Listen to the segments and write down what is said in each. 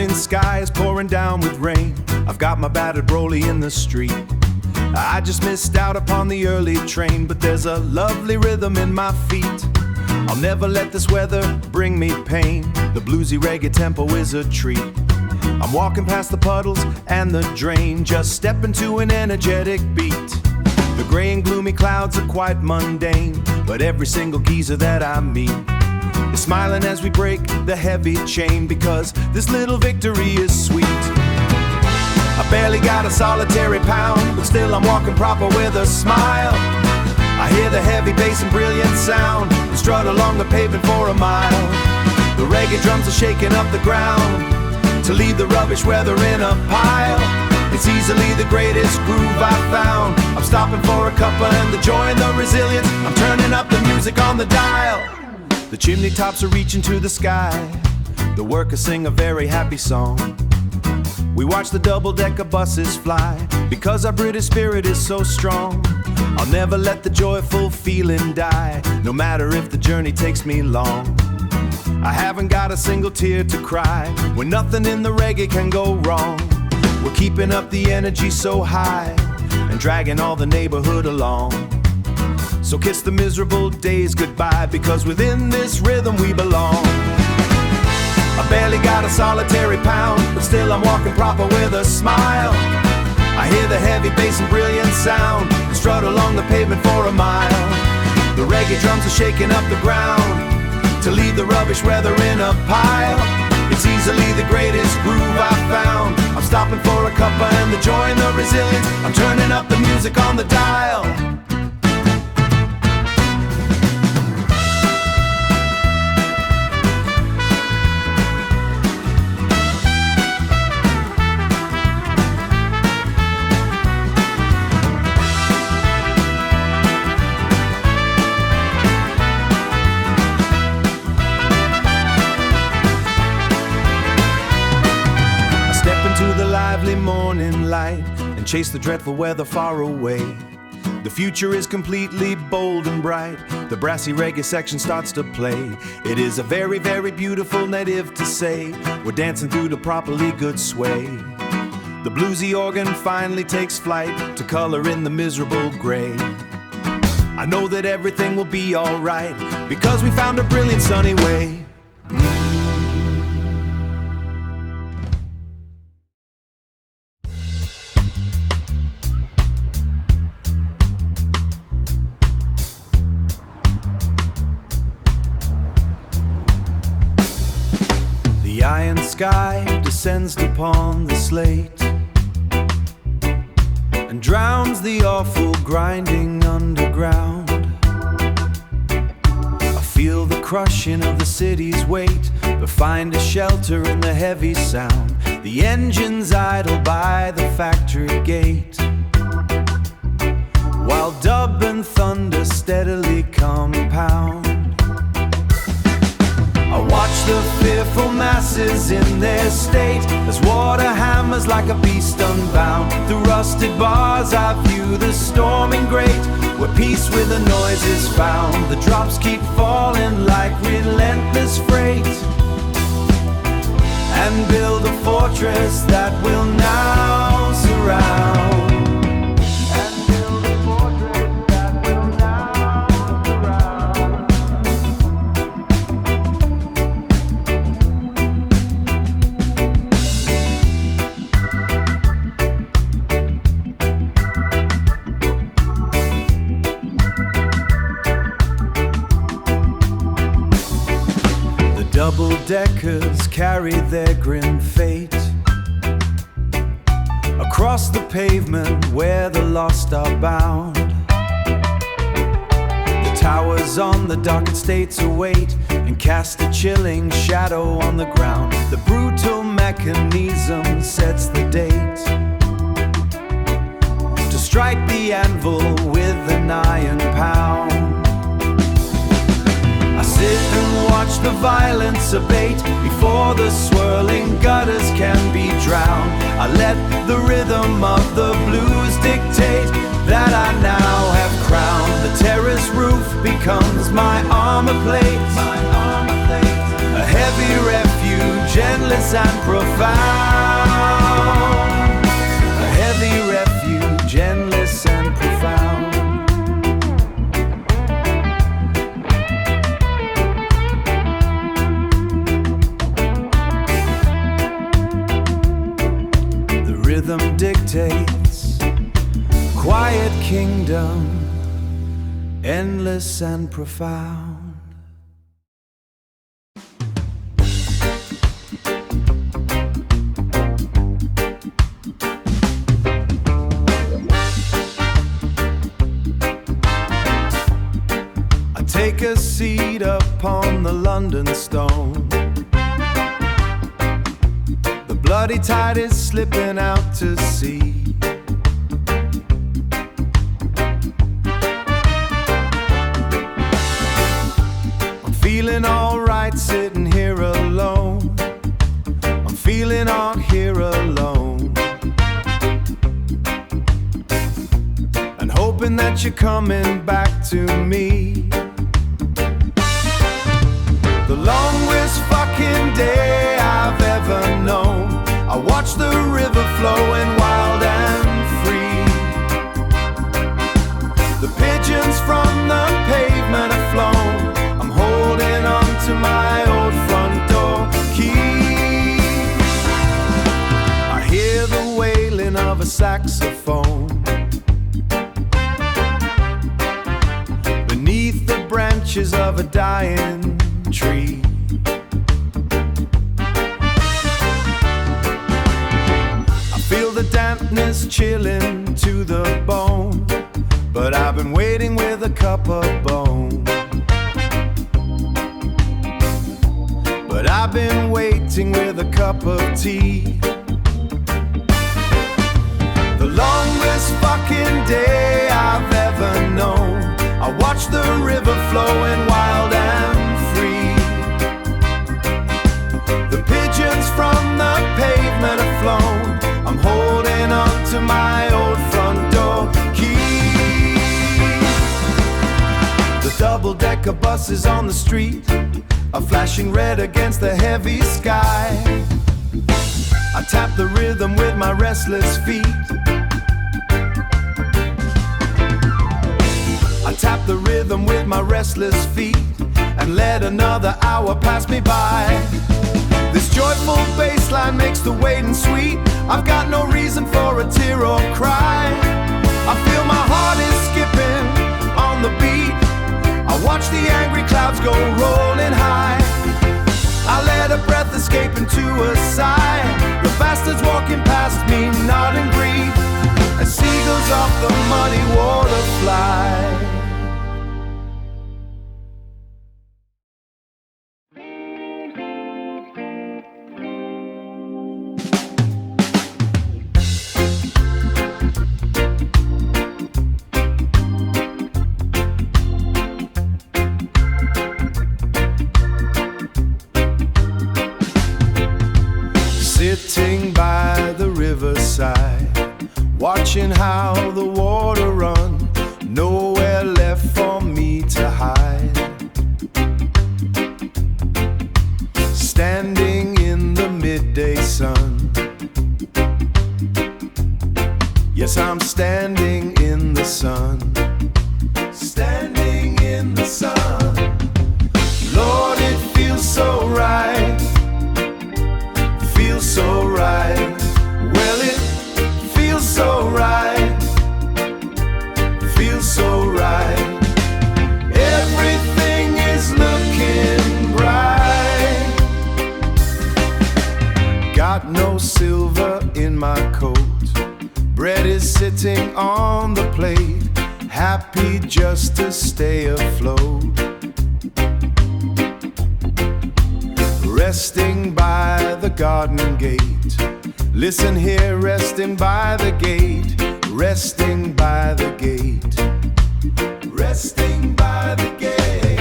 morning sky is pouring down with rain. I've got my battered Brolly in the street. I just missed out upon the early train, but there's a lovely rhythm in my feet. I'll never let this weather bring me pain. The bluesy reggae tempo is a treat. I'm walking past the puddles and the drain, just stepping to an energetic beat. The gray and gloomy clouds are quite mundane, but every single geezer that I meet is smiling as we break the heavy chain, because this little victory is sweet. I barely got a solitary pound, but still I'm walking proper with a smile. I hear the heavy bass and brilliant sound and strut along the pavement for a mile. The reggae drums are shaking up the ground to leave the rubbish where they're in a pile. It's easily the greatest groove I've found. I'm stopping for a cuppa and the joy and the resilience. I'm turning up the music on the dial. The chimney tops are reaching to the sky. The workers sing a very happy song. We watch the double-decker buses fly, because our British spirit is so strong. I'll never let the joyful feeling die, no matter if the journey takes me long. I haven't got a single tear to cry when nothing in the reggae can go wrong. We're keeping up the energy so high and dragging all the neighborhood along. So kiss the miserable days goodbye, because within this rhythm we belong. I barely got a solitary pound, but still I'm walking proper with a smile. I hear the heavy bass and brilliant sound and strut along the pavement for a mile. The reggae drums are shaking up the ground to leave the rubbish where they're in a pile. It's easily the greatest groove I've found. I'm stopping for a cuppa and the joy and the resilience. I'm turning up the music on the dial. Lively morning light and chase the dreadful weather far away. The future is completely bold and bright. The brassy reggae section starts to play. It is a very, very beautiful native to say. We're dancing through the properly good sway. The bluesy organ finally takes flight to color in the miserable gray. I know that everything will be alright, because we found a brilliant sunny way. The iron sky descends upon the slate and drowns the awful grinding underground. I feel the crushing of the city's weight, but find a shelter in the heavy sound. The engines idle by the factory gate, while dub and thunder steadily compound. I watch the fearful masses in their state as water hammers like a beast unbound. Through rusted bars I view the storming grate, where peace with a noise is found. The drops keep falling like relentless freight, and build a fortress that will now surround. Double-deckers carry their grim fate across the pavement where the lost are bound. The towers on the docket states await and cast a chilling shadow on the ground. The brutal mechanism sets the date to strike the anvil with an iron pound. Sit and watch the violence abate before the swirling gutters can be drowned. I let the rhythm of the blues dictate that I now have crowned. The terrace roof becomes my armor plate, a heavy refuge endless and profound. A heavy refuge, endless and profound. The rhythm dictates, quiet kingdom, endless and profound. Take a seat upon the London stone. The bloody tide is slipping out to sea. I'm feeling alright sitting here alone. I'm feeling out here alone. And hoping that you're coming back to me. The longest fucking day I've ever known. I watch the river flowing wild and free. The pigeons from the pavement have flown. I'm holding on to my old front door key. I hear the wailing of a saxophone beneath the branches of a dying tree. I feel the dampness chilling to the bone, but I've been waiting with a cup of bone. But I've been waiting with a cup of tea. The longest fucking day I've ever known. I watch the river flowing wild and free. The pigeons from the pavement have flown. I'm holding on to my old front door key. The double-decker buses on the street are flashing red against the heavy sky. I tap the rhythm with my restless feet. I tap the rhythm with my restless feet and let another hour pass me by. This joyful bass line makes the waiting sweet. I've got no reason for a tear or cry. I feel my heart is skipping on the beat. I watch the angry clouds go rolling high. I let a breath escape into a sigh. The bastards walking past me nod and greet as seagulls off the muddy water fly. Sitting by the riverside, watching how the water runs, nowhere left for me to hide. Standing in the midday sun. Yes, I'm standing in the sun. Standing in the sun. Lord, it feels so right. Feels so right. Well, it feels so right. Feels so right. Everything is looking bright. Got no silver in my coat. Bread is sitting on the plate. Happy just to stay afloat. Resting by the garden gate. Listen here, resting by the gate. Resting by the gate. Resting by the gate.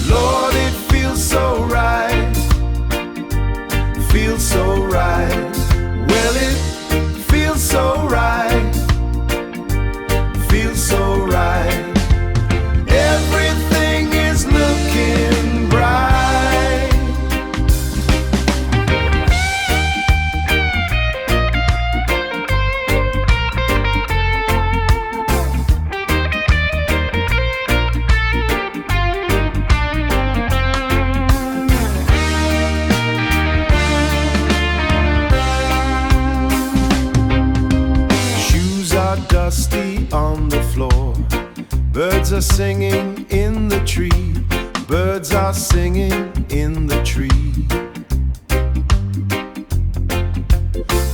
Lord, it feels so right. Feels so right. Well, it feels so right. Feels so right. Everything is looking bright. dusty on the floor. Birds are singing in the tree. Birds are singing in the tree.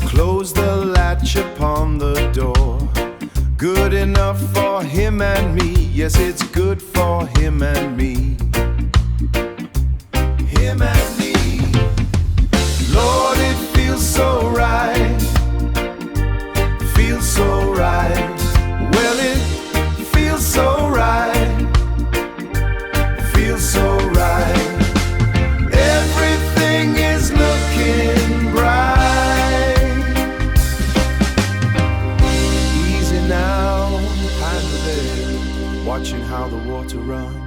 Close the latch upon the door. Good enough for him and me. Yes, it's good for him and me. Him and me. Lord, it feels so right. Feels so right. Well, it feels so right. Feels so right. Everything is looking bright. Easy now, behind the bed, watching how the water runs.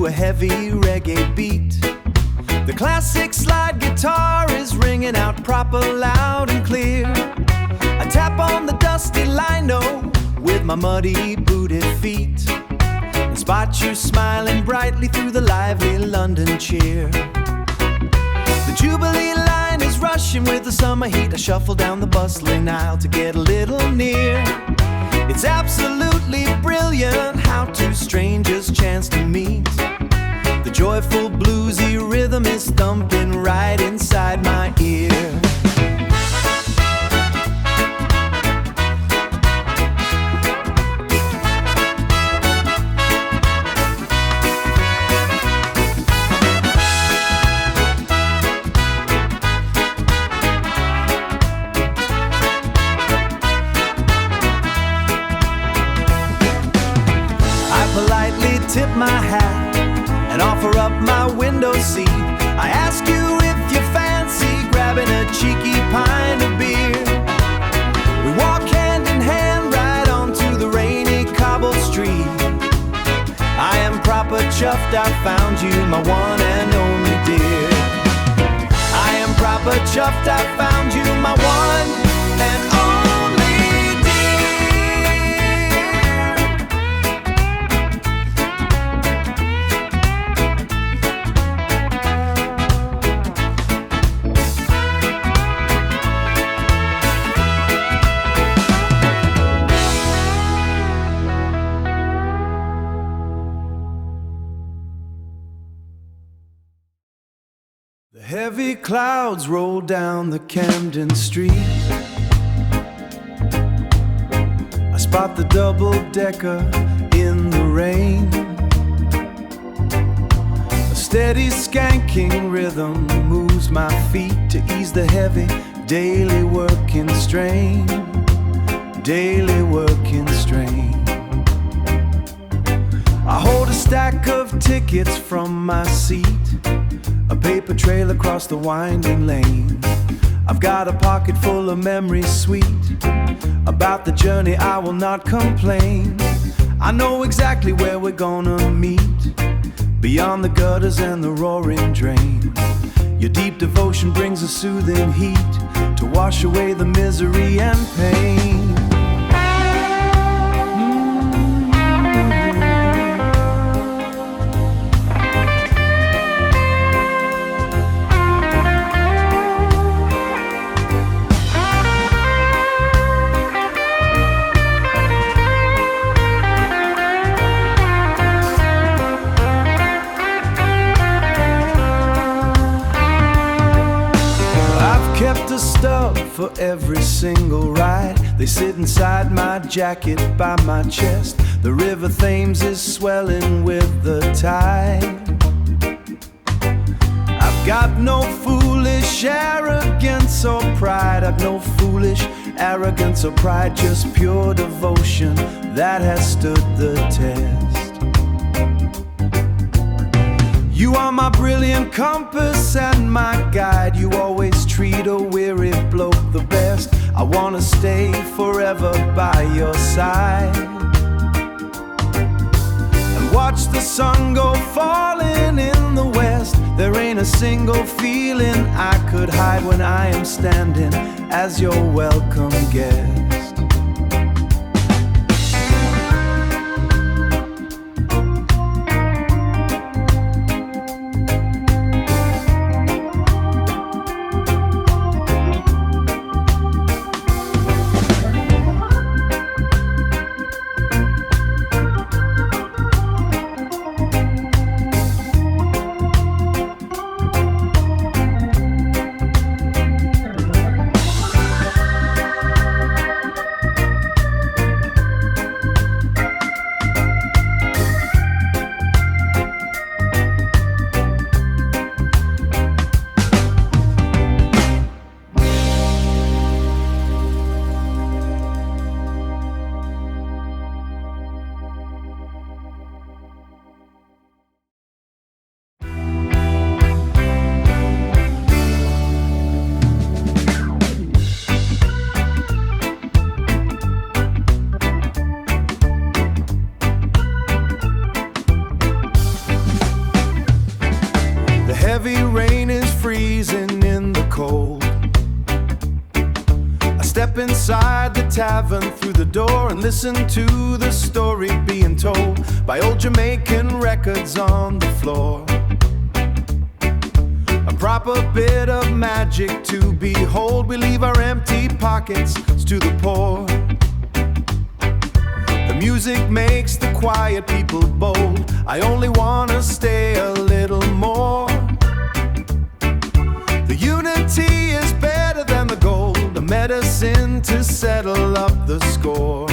A heavy reggae beat. The classic slide guitar is ringing out proper loud and clear. I tap on the dusty lino with my muddy booted feet and spot you smiling brightly through the lively London cheer. The Jubilee line is rushing with the summer heat. I shuffle down the bustling aisle to get a little near. It's absolutely brilliant how two strangers chance to meet. The joyful bluesy rhythm is thumping right inside my ear. I politely tip my hat and offer up my window seat. I ask you if you fancy grabbing a cheeky pint of beer. We walk hand in hand right onto the rainy cobbled street. I am proper chuffed, I found you, my one and only dear. I am proper chuffed, I found you, my one and only. Heavy clouds roll down the Camden Street. I spot the double-decker in the rain. A steady skanking rhythm moves my feet to ease the heavy daily working strain. Daily working strain. I hold a stack of tickets from my seat, a paper trail across the winding lane. I've got a pocket full of memories sweet. About the journey I will not complain. I know exactly where we're gonna meet, beyond the gutters and the roaring drain. Your deep devotion brings a soothing heat to wash away the misery and pain. Kept a stub for every single ride. They sit inside my jacket by my chest. The river Thames is swelling with the tide. I've got no foolish arrogance or pride. I've no foolish arrogance or pride, just pure devotion that has stood the test. You are my brilliant compass and my guide. You always treat a weary bloke the best. I wanna stay forever by your side. And Watch the sun go falling in the west. There ain't a single feeling I could hide when I am standing as your welcome guest. Heavy rain is freezing in the cold. I step inside the tavern through the door and listen to the story being told by old Jamaican records on the floor. A proper bit of magic to behold. We leave our empty pockets to the poor. The music makes the quiet people bold. I only wanna stay a little more. The unity is better than the gold, the medicine to settle up the score.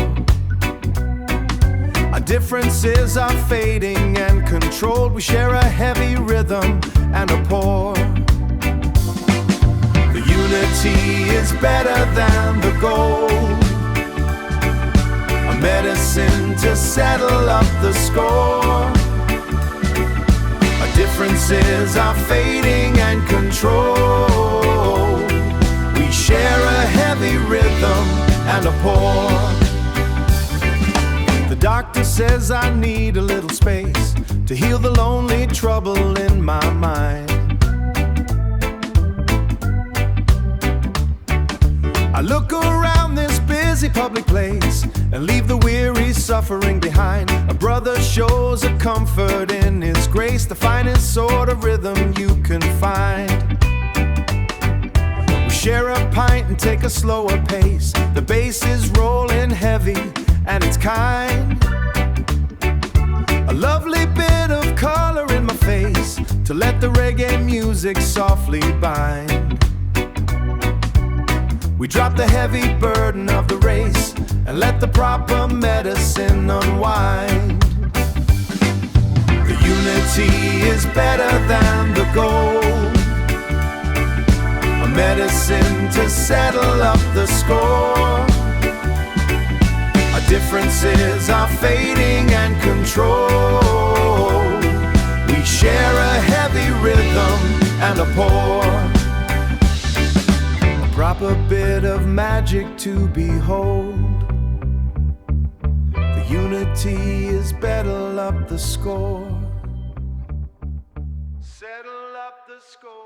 Our differences are fading and controlled. We share a heavy rhythm and a pour. The unity is better than the gold, a medicine to settle up the score. Our differences are fading and controlled. We share a heavy rhythm and a pour. The doctor says I need a little space to heal the lonely trouble in my mind. I look around this busy public place and leave the weary suffering behind. A brother shows a comfort in his grace, the finest sort of rhythm you can find. We share a pint and take a slower pace. The bass is rolling heavy and it's kind. A lovely bit of color in my face to let the reggae music softly bind. We drop the heavy burden of the race and let the proper medicine unwind. The unity is better than the gold, a medicine to settle up the score. Our differences are fading and controlled. We share a heavy rhythm and a pour. Proper bit of magic to behold. The unity is settle up the score. Settle up the score.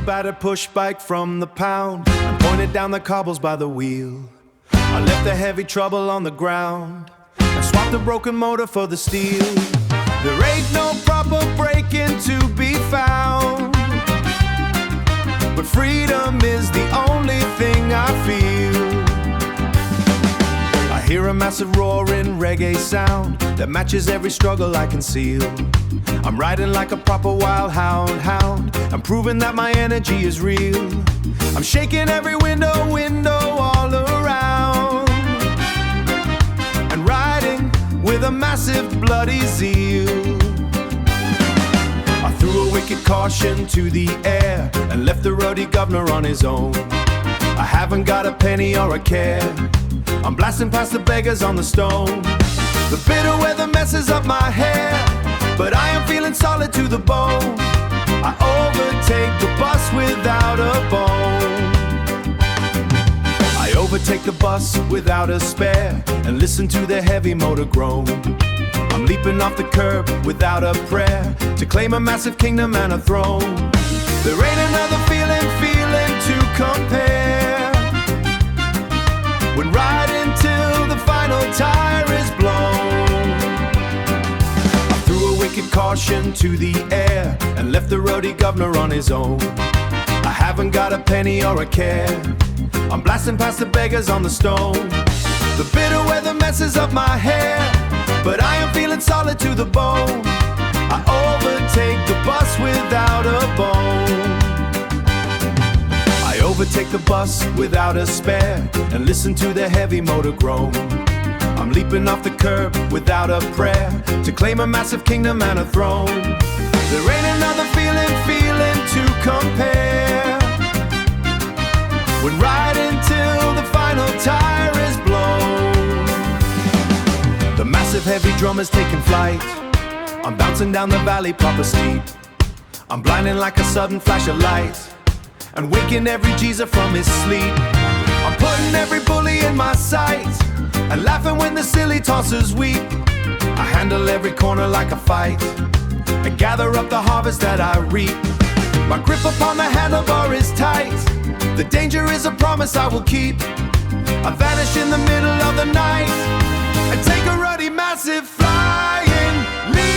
battered push bike from the pound and pointed down the cobbles by the wheel. I left the heavy trouble on the ground and swapped the broken motor for the steel. There ain't no proper braking to be found, but freedom is the only thing I feel. I hear a massive roaring reggae sound that matches every struggle I conceal. I'm riding like a proper wild hound. I'm proving that my energy is real. I'm shaking every window all around, and riding with a massive bloody zeal. I threw a wicked caution to the air and left the roadie governor on his own. I haven't got a penny or a care. I'm blasting past the beggars on the stone. The bitter weather messes up my hair, but I am feeling solid to the bone. I overtake the bus without a bone. I overtake the bus without a spare and listen to the heavy motor groan. I'm leaping off the curb without a prayer to claim a massive kingdom and a throne. There ain't another feeling to compare when riding till the final tire is blown. I threw a wicked caution to the air and left the roadie governor on his own. I haven't got a penny or a care. I'm blasting past the beggars on the stone. The bitter weather messes up my hair, but I am feeling solid to the bone. I overtake the bus without a bone. I overtake the bus without a spare and listen to the heavy motor groan. I'm leaping off the curb without a prayer to claim a massive kingdom and a throne. There ain't another feeling to compare when riding till the final tire is blown. The massive heavy drum is taking flight. I'm bouncing down the valley proper steep. I'm blinding like a sudden flash of light and waking every geezer from his sleep. I'm putting every bully in my sight and laughing when the silly tossers weep. I handle every corner like a fight and gather up the harvest that I reap. My grip upon the handlebar is tight. The danger is a promise I will keep. I vanish in the middle of the night and take a ruddy massive flying leap.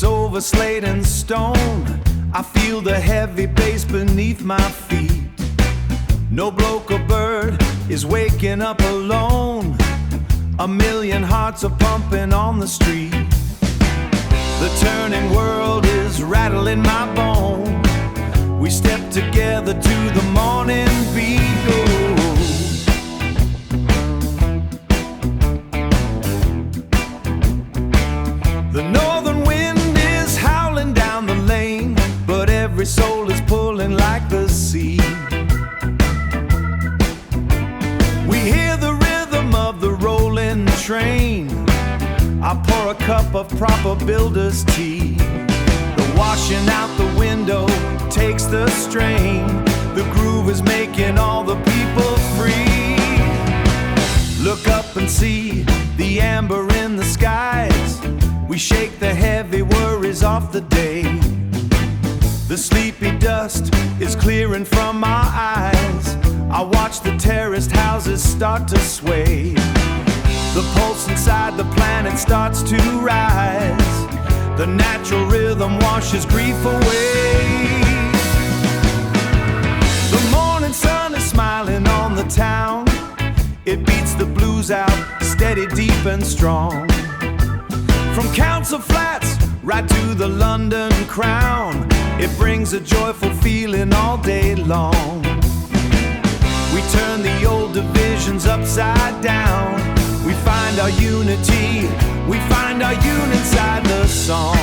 Over slate and stone, I feel the heavy bass beneath my feet. No bloke or bird is waking up alone. A million hearts are pumping on the street. The turning world is rattling my bone. We step together to the morning beat. Oh. The northern wind down the lane, but every soul is pulling like the sea. We hear the rhythm of the rolling train. I pour a cup of proper builder's tea. The washing out the window takes the strain. The groove is making all the people free. Look up and see the amber in the skies. We shake the heavy worries off the day. The sleepy dust is clearing from our eyes. I watch the terraced houses start to sway. The pulse inside the planet starts to rise. The natural rhythm washes grief away. The morning sun is smiling on the town. It beats the blues out, steady, deep and strong. From Council Flats right to the London Crown, it brings a joyful feeling all day long. We turn the old divisions upside down. We find our unity, we find our union inside the song.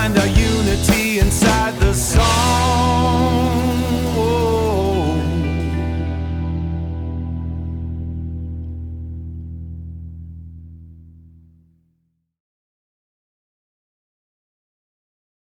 find our unity inside the song.